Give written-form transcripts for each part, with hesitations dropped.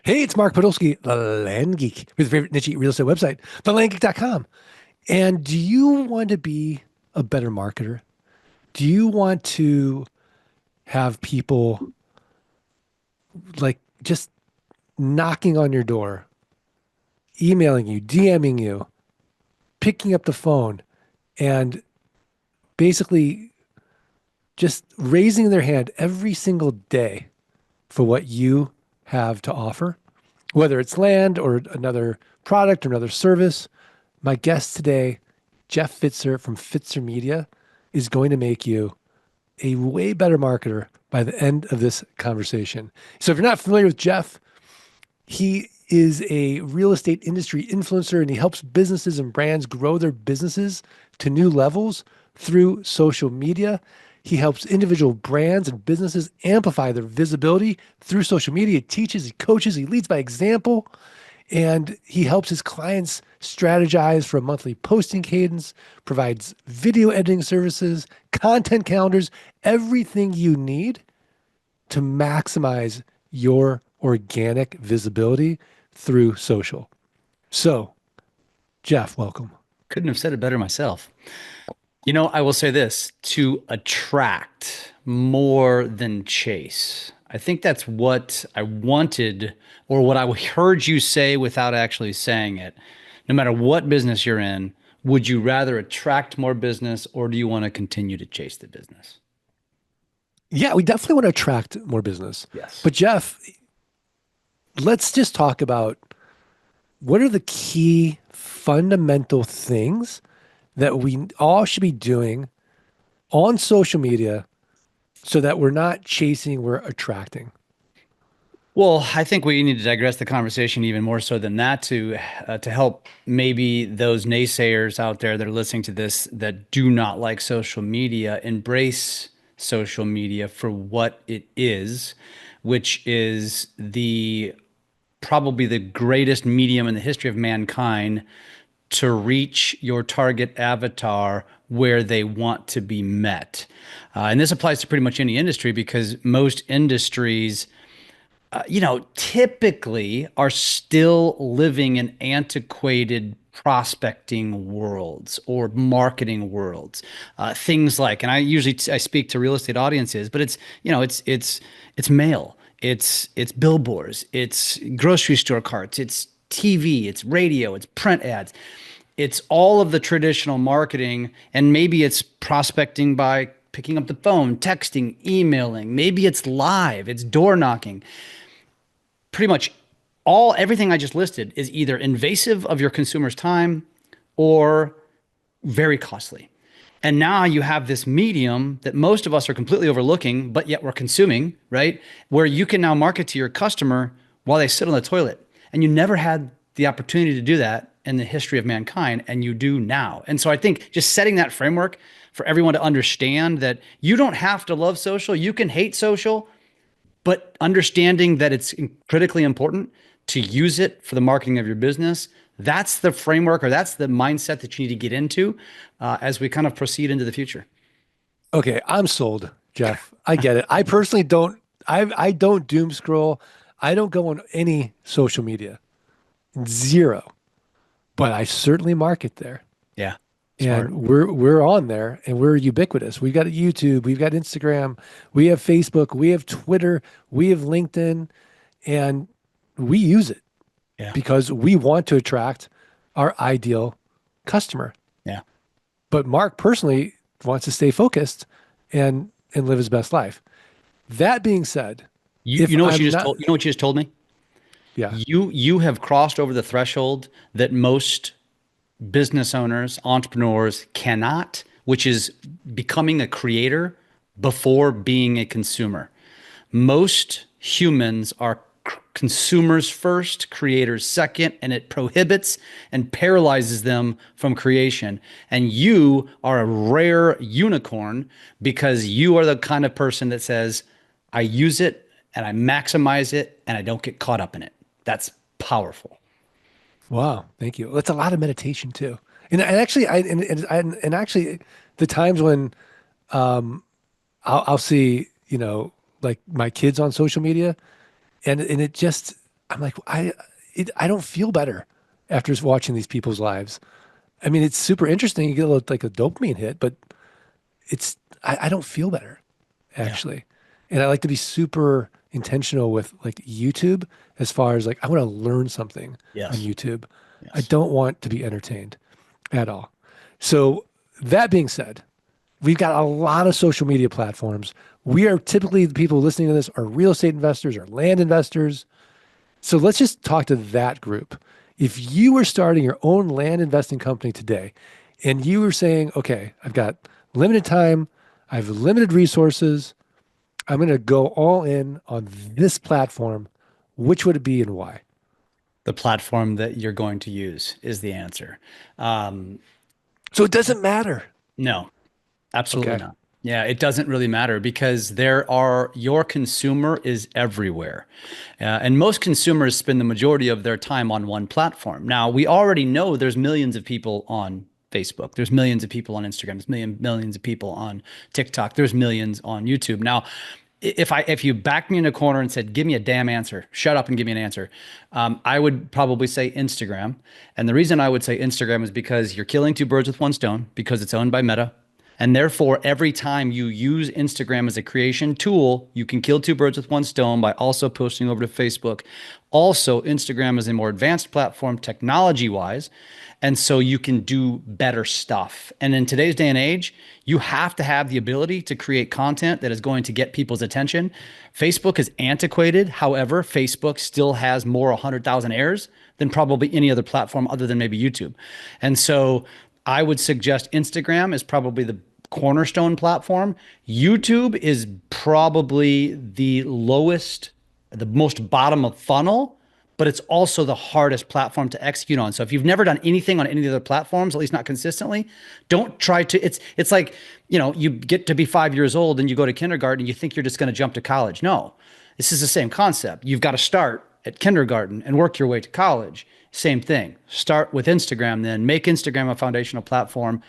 Hey, it's Mark Podolsky, the Land Geek, with your favorite niche real estate website, thelandgeek.com. And do you want to be a better marketer? Do you want to have people like just knocking on your door, emailing you, DMing you, picking up the phone, and basically just raising their hand every single day for what you have to offer, whether it's land or another product or another service? My guest today, Jeff Fitzer from Fitzer Media, is going to make you a way better marketer by the end of this conversation. So if you're not familiar with Jeff, he is a real estate industry influencer and he helps businesses and brands grow their businesses to new levels through social media. He helps individual brands and businesses amplify their visibility through social media. He teaches, he coaches, he leads by example, and he helps his clients strategize for a monthly posting cadence, provides video editing services, content calendars, everything you need to maximize your organic visibility through social. So, Jeff, welcome. Couldn't have said it better myself. I will say this to attract more than chase. I think that's what I wanted or what I heard you say without actually saying it. No matter what business you're in, would you rather attract more business or do you want to continue to chase the business? Yeah, we definitely want to attract more business. Yes. But, Jeff, let's just talk about what are the key fundamental things that we all should be doing on social media so that we're not chasing, we're attracting. Well, I think we need to digress the conversation even more so than that to help maybe those naysayers out there that are listening to this that do not like social media embrace social media for what it is, which is the probably the greatest medium in the history of mankind to reach your target avatar where they want to be met. And this applies to pretty much any industry because most industries typically are still living in antiquated prospecting worlds or marketing worlds. Things like, and I speak to real estate audiences, but it's mail, it's billboards, it's grocery store carts, it's TV, it's radio, it's print ads. It's all of the traditional marketing, and maybe it's prospecting by picking up the phone, texting, emailing. Maybe it's live, it's door knocking. Pretty much everything I just listed is either invasive of your consumer's time or very costly. And now you have this medium that most of us are completely overlooking, but yet we're consuming, right? Where you can now market to your customer while they sit on the toilet. And you never had the opportunity to do that in the history of mankind, and you do now. And so I think just setting that framework for everyone to understand that you don't have to love social, you can hate social, but understanding that it's critically important to use it for the marketing of your business, that's the framework or that's the mindset that you need to get into as we kind of proceed into the future. Okay, I'm sold, Jeff. I get it. I personally don't, I don't doom scroll. I don't go on any social media, zero, but I certainly market there. Yeah, And smart. we're on there and we're ubiquitous. We've got YouTube, we've got Instagram, we have Facebook, we have Twitter, we have LinkedIn, and we use it Yeah, because we want to attract our ideal customer. yeah. But Mark personally wants to stay focused and live his best life. That being said, You if know what you I'm just not, told? You know what you just told me? yeah, You have crossed over the threshold that most business owners, entrepreneurs cannot, which is becoming a creator before being a consumer. Most humans are consumers first, creators second, and it prohibits and paralyzes them from creation. And you are a rare unicorn because you are the kind of person that says, I use it and I maximize it and I don't get caught up in it. That's powerful. wow, thank you. That's a lot of meditation too. And actually, and actually, the times when I'll see, like my kids on social media, and it just I'm like, I don't feel better after just watching these people's lives. I mean, it's super interesting. You get a little, like a dopamine hit, but I don't feel better Yeah. actually. And I like to be super intentional with like YouTube as far as like, I want to learn something on Yes. YouTube. I Yes. don't want to be entertained at all. So that being said, we've got a lot of social media platforms. We are typically the people listening to this are real estate investors or land investors. So let's just talk to that group. If you were starting your own land investing company today and you were saying, okay, I've got limited time, I have limited resources, I'm going to go all in on this platform, which would it be and why? The platform that you're going to use is the answer. Um, So it doesn't matter. no, absolutely Okay. not. Yeah, it doesn't really matter because there are your consumer is everywhere. And most consumers spend the majority of their time on one platform. Now, we already know there's millions of people on Facebook. There's millions of people on Instagram. There's millions of people on TikTok. There's millions on YouTube. Now, if you backed me in a corner and said, "Give me a damn answer, shut up and give me an answer," I would probably say Instagram. And the reason I would say Instagram is because you're killing two birds with one stone because it's owned by Meta. And therefore, every time you use Instagram as a creation tool, you can kill two birds with one stone by also posting over to Facebook. Also, Instagram is a more advanced platform technology wise. And so you can do better stuff. And in today's day and age, you have to have the ability to create content that is going to get people's attention. Facebook is antiquated. However, Facebook still has more 100,000 errors than probably any other platform other than maybe YouTube. And so I would suggest Instagram is probably the cornerstone platform. YouTube is probably the lowest, the most bottom of funnel, but it's also the hardest platform to execute on. So if you've never done anything on any of the other platforms, at least not consistently, don't try to. It's like, you get to be 5 years old and you go to kindergarten and you think you're just going to jump to college. No, this is the same concept. You've got to start at kindergarten and work your way to college. Same thing. Start with Instagram, then make Instagram a foundational platform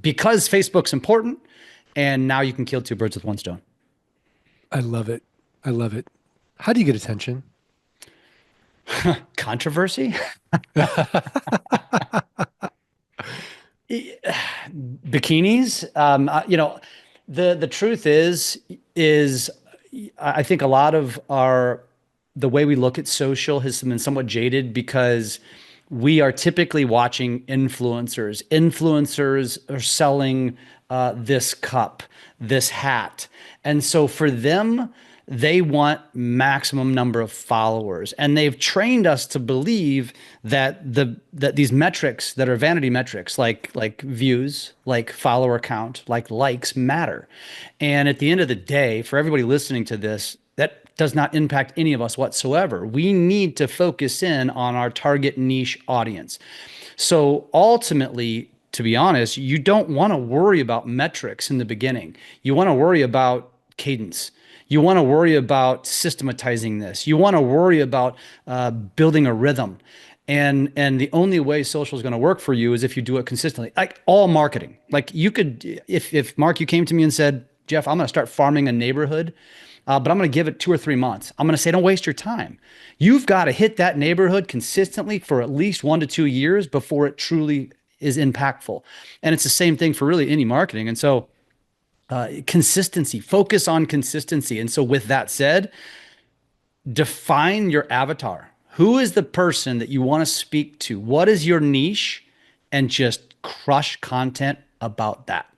because Facebook's important. And now you can kill two birds with one stone. I love it. I love it. How do you get attention? Controversy? Bikinis. The truth is I think a lot of the way we look at social has been somewhat jaded because we are typically watching influencers. Influencers are selling this cup, this hat. And so for them, they want maximum number of followers. And they've trained us to believe that that these metrics that are vanity metrics, like views, like follower count, like likes matter. And at the end of the day, for everybody listening to this, that does not impact any of us whatsoever. We need to focus in on our target niche audience. So ultimately, to be honest, you don't want to worry about metrics in the beginning. You want to worry about cadence. You want to worry about systematizing this. You want to worry about building a rhythm. And the only way social is going to work for you is if you do it consistently. Like all marketing. Like you could, if Mark, you came to me and said, "Jeff, I'm going to start farming a neighborhood, but I'm going to give it 2 or 3 months." I'm going to say, don't waste your time. You've got to hit that neighborhood consistently for at least 1 to 2 years before it truly is impactful. And it's the same thing for really any marketing. And so consistency, focus on consistency. And so, with that said, define your avatar. Who is the person that you want to speak to? What is your niche? And just crush content about that.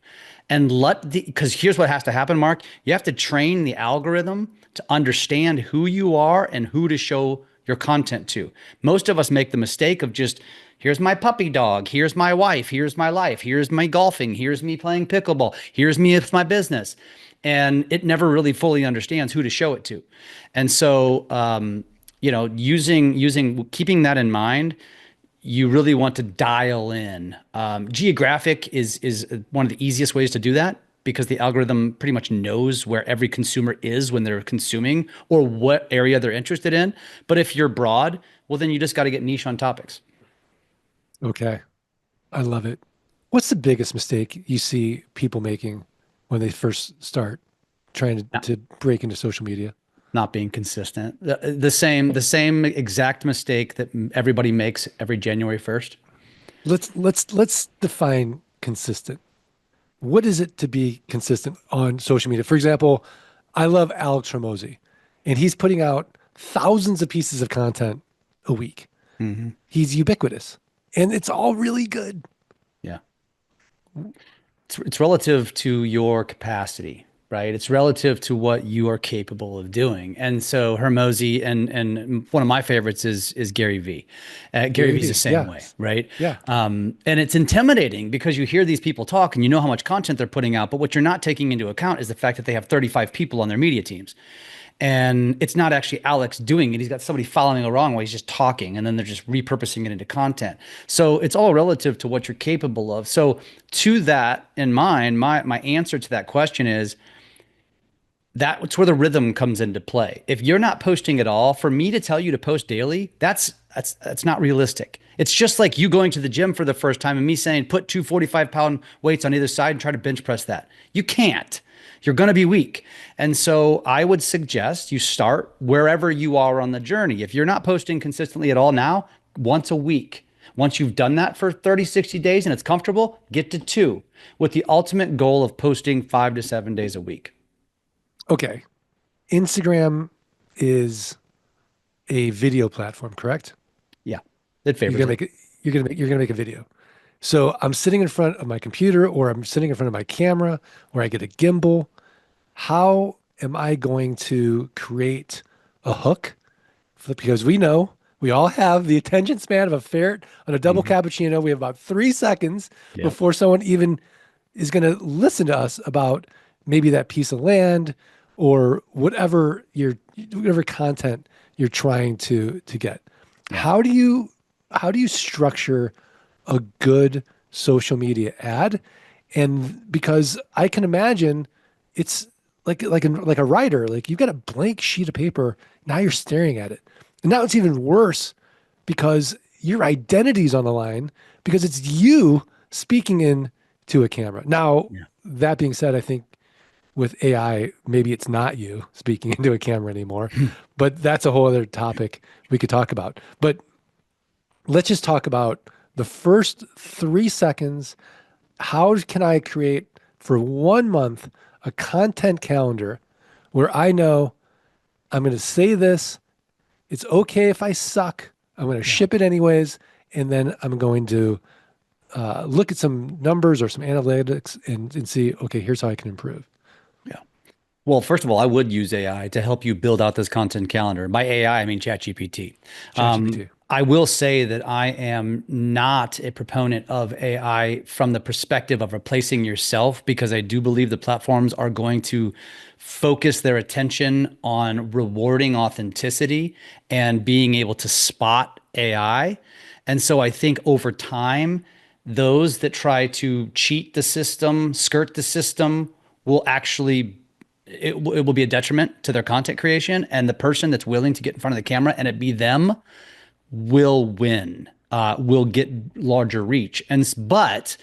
And because here's what has to happen, Mark. You have to train the algorithm to understand who you are and who to show your content to. Most of us make the mistake of just, here's my puppy dog, here's my wife, here's my life, here's my golfing, here's me playing pickleball, here's me with my business. And it never really fully understands who to show it to. And so, keeping that in mind, you really want to dial in. Geographic is one of the easiest ways to do that because the algorithm pretty much knows where every consumer is when they're consuming or what area they're interested in. But if you're broad, well, then you just got to get niche on topics. Okay. I love it. What's the biggest mistake you see people making when they first start trying to break into social media? Not being consistent. The same exact mistake that everybody makes every January 1st. Let's define consistent. What is it to be consistent on social media? For example, I love Alex Hormozy, and he's putting out thousands of pieces of content a week. Hmm. He's ubiquitous, and it's all really good. Yeah. It's relative to your capacity, right? It's relative to what you are capable of doing. And so Hermosi and one of my favorites is Gary Vee. Gary Gary Vee's the Vee, same yeah, way, right? yeah. And it's intimidating because you hear these people talk and you know how much content they're putting out, but what you're not taking into account is the fact that they have 35 people on their media teams. And it's not actually Alex doing it. He's got somebody following along while he's just talking, and then they're just repurposing it into content. So it's all relative to what you're capable of. So to that in mind, my answer to that question is that's where the rhythm comes into play. If you're not posting at all, for me to tell you to post daily, that's not realistic. It's just like you going to the gym for the first time and me saying put two 45-pound weights on either side and try to bench press that. You can't. You're going to be weak. And so I would suggest you start wherever you are on the journey. If you're not posting consistently at all now, once a week. Once you've done that for 30, 60 days and it's comfortable, get to two with the ultimate goal of posting 5 to 7 days a week. Okay. Instagram is a video platform, correct? Yeah, it You're favors gonna it. make it. You're gonna make a video. So I'm sitting in front of my computer, or I'm sitting in front of my camera, or I get a gimbal. How am I going to create a hook? Because we all have the attention span of a ferret on a double Mhm. cappuccino. We have about 3 seconds Yeah. before someone even is going to listen to us about maybe that piece of land or whatever content you're trying to get. Yeah. How do you structure a good social media ad? And because I can imagine it's like a writer, like you've got a blank sheet of paper, now you're staring at it. And now it's even worse because your identity's on the line because it's you speaking in to a camera. Now, Yeah. that being said, I think with AI, maybe it's not you speaking into a camera anymore, but that's a whole other topic we could talk about. But let's just talk about the first 3 seconds. How can I create for 1 month a content calendar where I know I'm going to say this? It's okay if I suck. I'm going to Yeah. ship it anyways. And then I'm going to look at some numbers or some analytics and see, okay, here's how I can improve. Yeah. Well, first of all, I would use AI to help you build out this content calendar. By AI, I mean ChatGPT. ChatGPT. I will say that I am not a proponent of AI from the perspective of replacing yourself because I do believe the platforms are going to focus their attention on rewarding authenticity and being able to spot AI. And so I think over time, those that try to cheat the system, skirt the system, will actually it will be a detriment to their content creation. And the person that's willing to get in front of the camera and it be them will win, will get larger reach. But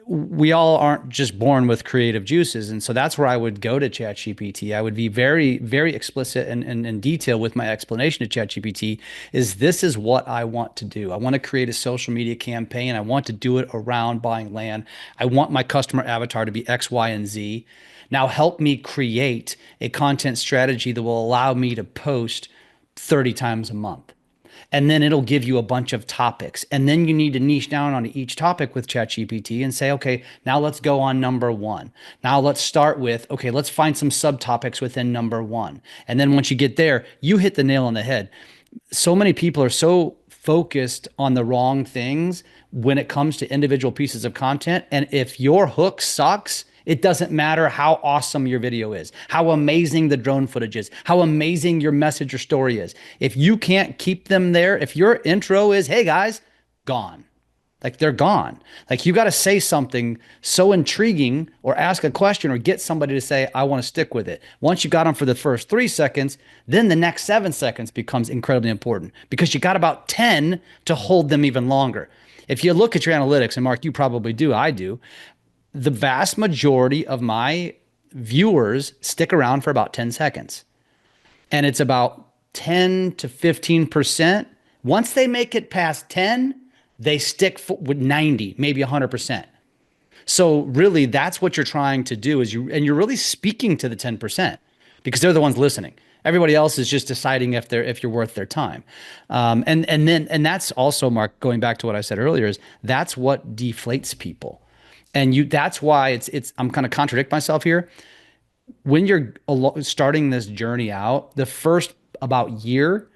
we all aren't just born with creative juices. And so that's where I would go to ChatGPT. I would be very, very explicit and detail with my explanation to ChatGPT is this is what I want to do. I want to create a social media campaign. I want to do it around buying land. I want my customer avatar to be X, Y, and Z. Now help me create a content strategy that will allow me to post 30 times a month. And then it'll give you a bunch of topics. And then you need to niche down on each topic with ChatGPT and say, okay, now let's go on number one. Now let's start with, okay, let's find some subtopics within number one. And then once you get there, you hit the nail on the head. So many people are so focused on the wrong things when it comes to individual pieces of content. And if your hook sucks, it doesn't matter how awesome your video is, how amazing the drone footage is, how amazing your message or story is. If you can't keep them there, if your intro is, hey guys, gone. Like they're gone. Like you got to say something so intriguing or ask a question or get somebody to say, I want to stick with it. Once you got them for the first 3 seconds, then the next 7 seconds becomes incredibly important because you got about 10 to hold them even longer. If you look at your analytics, and Mark, you probably do, I do, the vast majority of my viewers stick around for about 10 seconds. and it's about 10 to 15%. Once they make it past 10, they stick with 90, maybe 100%. So really that's what you're trying to do is you're really speaking to the 10% because they're the ones listening. Everybody else is just deciding if you're worth their time. And that's also, Mark, going back to what I said earlier, is that's what deflates people. And that's why I'm kind of contradict myself here. When you're starting this journey out, the first about year,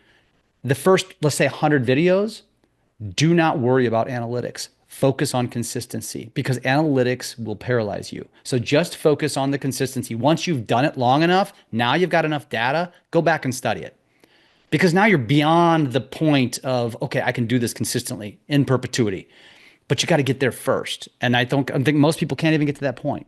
the first, let's say 100 videos, do not worry about analytics. Focus on consistency because analytics will paralyze you. So just focus on the consistency. Once you've done it long enough, now you've got enough data, go back and study it. Because now you're beyond the point of, okay, I can do this consistently in perpetuity. But you got to get there first. And I think most people can't even get to that point.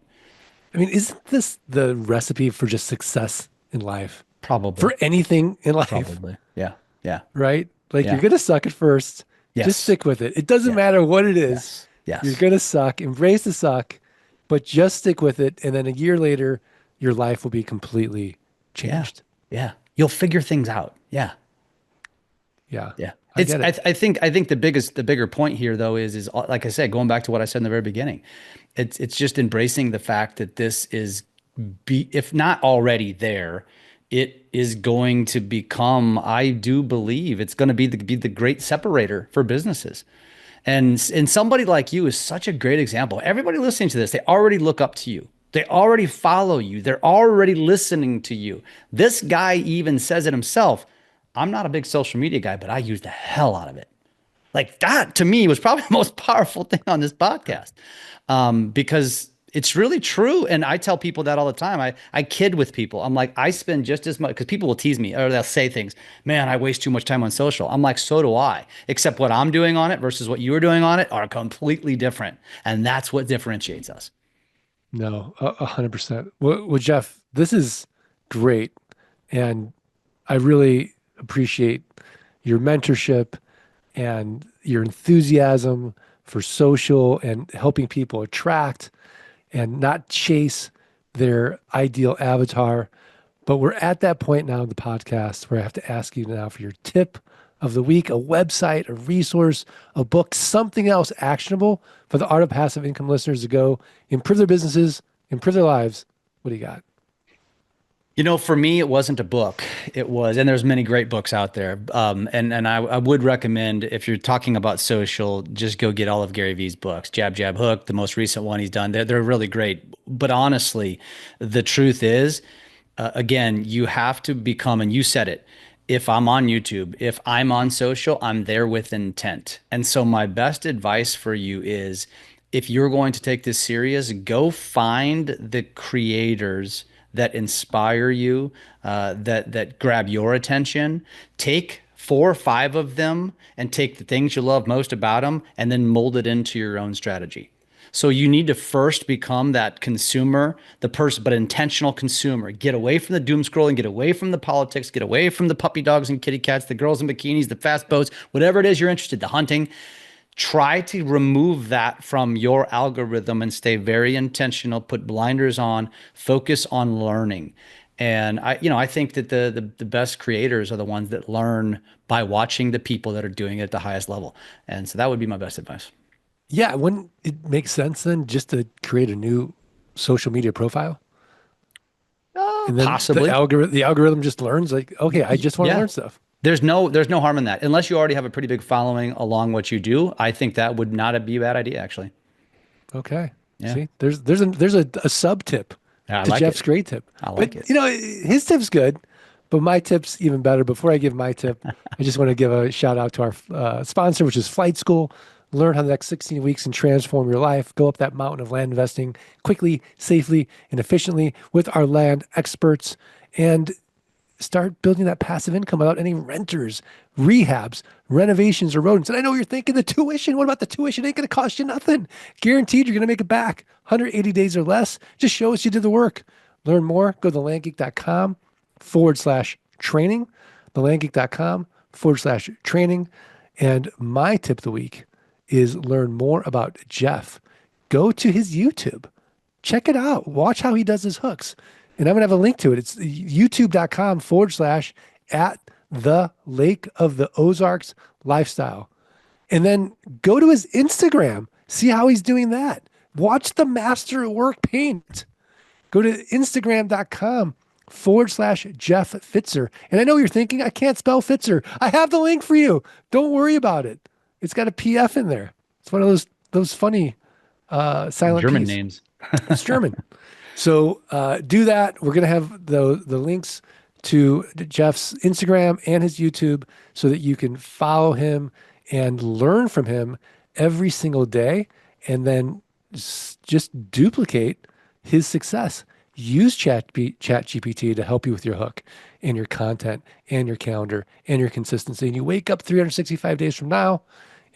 I mean, isn't this the recipe for just success in life? Probably. For anything in life. Probably. Yeah. Yeah. Right? Like Yeah. you're going to suck at first. Yes. Just stick with it. It doesn't matter what it is. Yes. You're going to suck. Embrace the suck, but just stick with it. And then a year later, your life will be completely changed. Yeah. You'll figure things out. Yeah. Yeah. Yeah. I get it. I think the bigger point here though is like I said, going back to what I said in the very beginning, it's just embracing the fact that this is if not already there, it is going to become, I do believe it's going to be the great separator for businesses. And somebody like you is such a great example. Everybody listening to this, they already look up to you. They already follow you. They're already listening to you. This guy even says it himself. I'm not a big social media guy, but I use the hell out of it. Like that to me was probably the most powerful thing on this podcast, because it's really true. And I tell people that all the time. I kid with people. I'm like, I spend just as much, because people will tease me or they'll say things, man, I waste too much time on social. I'm like, so do I, except what I'm doing on it versus what you are doing on it are completely different. And that's what differentiates us. No, 100%. Well, Jeff, this is great. And I really appreciate your mentorship and your enthusiasm for social and helping people attract and not chase their ideal avatar. But we're at that point now in the podcast where I have to ask you now for your tip of the week, a website, a resource, a book, something else actionable for the Art of Passive Income listeners to go improve their businesses, improve their lives. What do you got? You know, for me, it wasn't a book. It was, and there's many great books out there. And I would recommend, if you're talking about social, just go get all of Gary Vee's books. Jab, Jab, Hook, the most recent one he's done. They're really great. But honestly, the truth is, again, you have to become, and you said it, if I'm on YouTube, if I'm on social, I'm there with intent. And so my best advice for you is, if you're going to take this serious, go find the creators that inspire you, that grab your attention. Take 4 or 5 of them and take the things you love most about them and then mold it into your own strategy. So you need to first become that consumer, the person, but intentional consumer. Get away from the doom scrolling, get away from the politics, get away from the puppy dogs and kitty cats, the girls in bikinis, the fast boats, whatever it is you're interested, the hunting. Try to remove that from your algorithm and stay very intentional, put blinders on, focus on learning. And I think that the best creators are the ones that learn by watching the people that are doing it at the highest level. And so that would be my best advice. Yeah, wouldn't it make sense then just to create a new social media profile? And then Possibly. the algorithm just learns like, okay, I just want to learn stuff. There's no harm in that. Unless you already have a pretty big following along what you do, I think that would not be a bad idea, actually. Okay. Yeah. See, there's a sub tip Yeah, I to like Jeff's it. great tip. I like it. You know, his tip's good, but my tip's even better. Before I give my tip, I just want to give a shout out to our sponsor, which is Flight School. Learn how the next 16 weeks can transform your life. Go up that mountain of land investing quickly, safely, and efficiently with our land experts, and start building that passive income without any renters, rehabs, renovations, or rodents. And I know you're thinking the tuition. What about the tuition? It ain't going to cost you nothing. Guaranteed you're going to make it back. 180 days or less. Just show us you did the work. Learn more. Go to landgeek.com/training. thelandgeek.com/training. And my tip of the week is learn more about Jeff. Go to his YouTube. Check it out. Watch how he does his hooks. And I'm going to have a link to it. It's youtube.com/ at the Lake of the Ozarks lifestyle. And then go to his Instagram, see how he's doing that. Watch the master at work paint. Go to Instagram.com/ Jeff Fitzer. And I know you're thinking, I can't spell Fitzer. I have the link for you. Don't worry about it. It's got a PF in there. It's one of those funny silent German Ps. names. It's German. So do that. We're going to have the links to Jeff's Instagram and his YouTube so that you can follow him and learn from him every single day, and then just duplicate his success. Use ChatGPT to help you with your hook and your content and your calendar and your consistency. And you wake up 365 days from now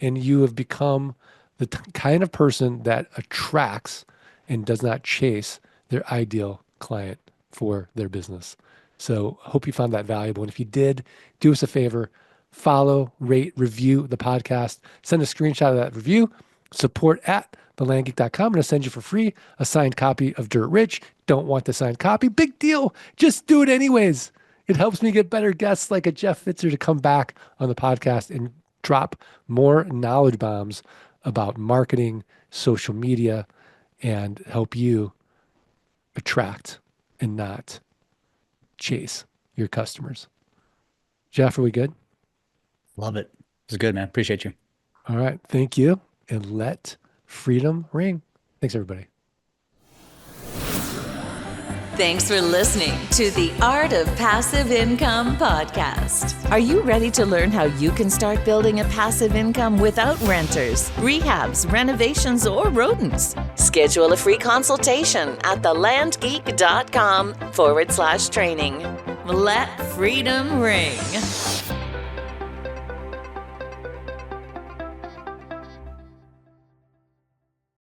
and you have become the kind of person that attracts and does not chase their ideal client for their business. So I hope you found that valuable. And if you did, do us a favor, follow, rate, review the podcast, send a screenshot of that review, support at thelandgeek.com. I'm going to send you for free a signed copy of Dirt Rich. Don't want the signed copy? Big deal. Just do it anyways. It helps me get better guests like a Jeff Fitzer to come back on the podcast and drop more knowledge bombs about marketing, social media, and help you attract and not chase your customers. Jeff, are we good? Love it. It's good, man. Appreciate you. All right. Thank you. And let freedom ring. Thanks, everybody. Thanks for listening to the Art of Passive Income podcast. Are you ready to learn how you can start building a passive income without renters, rehabs, renovations, or rodents? Schedule a free consultation at thelandgeek.com/training. Let freedom ring.